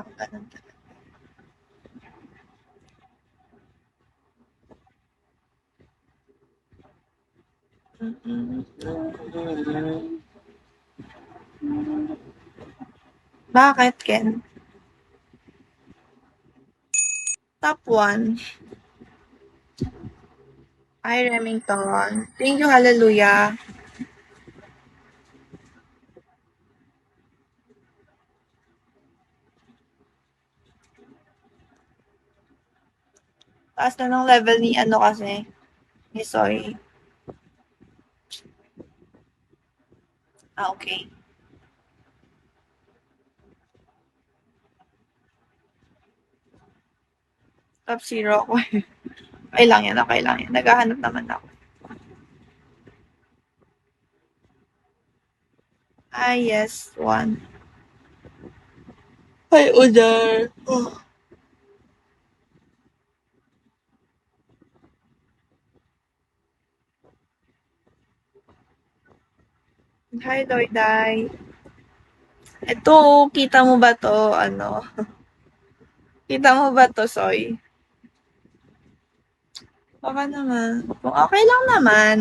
Ganun talaga. Bakit, Ken? Top 1. Hi, Remington. Thank you, hallelujah. Taas na ng level ni ano kasi, ni Soy. Ah, okay. Top 0 ako. Okay lang yan, okay lang yan. Naghahanap naman ako. Ah, yes, 1. Hi, Udar. Oh. Hi, Loyday. Ito, kita mo ba to? Ano? Kita mo ba to, Soy? Baka naman. Kung okay lang naman.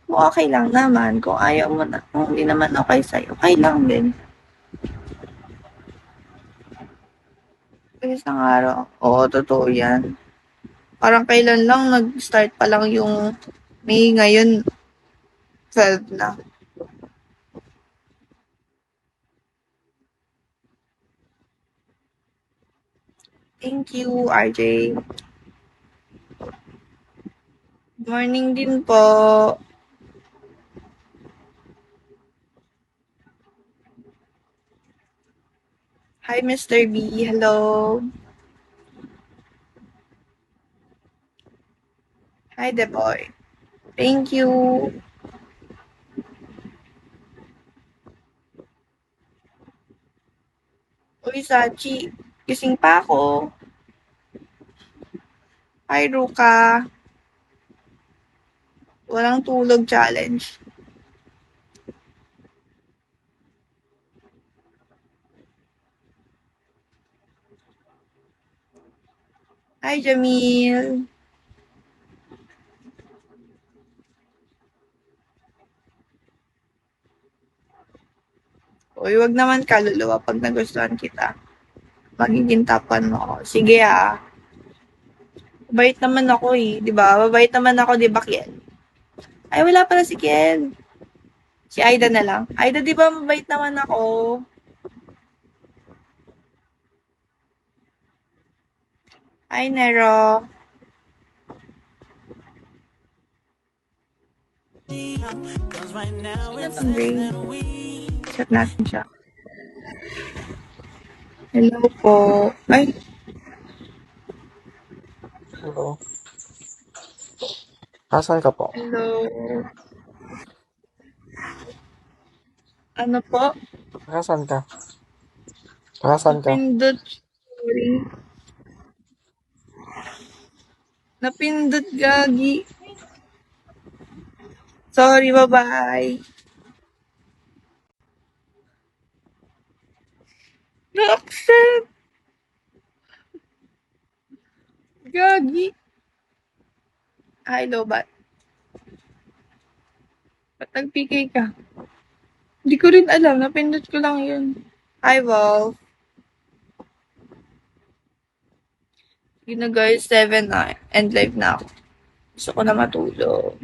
Kung okay lang naman. Kung ayaw mo na. Kung hindi naman okay sa'yo. Okay lang din. Isang araw. Oo, totoo yan. Parang kailan lang nag-start pa lang yung May, ngayon 12 na. Thank you, RJ. Morning din po. Hi, Mr. B. Hello. Hi, the boy. Thank you. Uy, Sachi. Gising pa ako. Hi, Ruka. Walang tulog challenge. Hi, Jamil. Uy, wag naman kaluluwa pag nagustuhan kita. Magiging tapan mo ako. Sige ah. Mabait naman ako eh. Di ba? Mabait naman ako, di ba, Kiel? Ay, wala pala si Kiel. Si Aida na lang. Aida, di ba mabait naman ako? Hi, Nero. Sino tong Ray? Chat natin siya. Hello po. Ay, Hello. Asan ka po? hello. Ano po? Asan ka? Asan ka? Napindot. Sorry. Napindot, gagi. Sorry, bye-bye. Na-accept. Gagi. Hi, Lobat. Ba't nag-PK ka? Hindi ko rin alam. Napindot ko lang yun. Hi, Wolf. Yun na guys, 7 na. End live na ako. Gusto ko na matulog.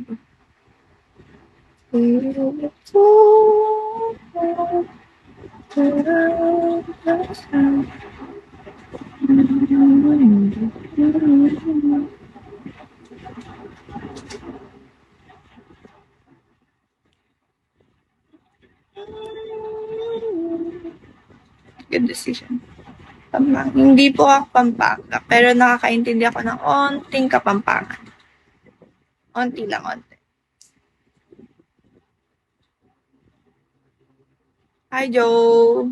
Good decision. Hindi po ako Pampanga, pero nakakaintindi ako ng onting Kapampangan. Onti lang, onti. Hi, Joe.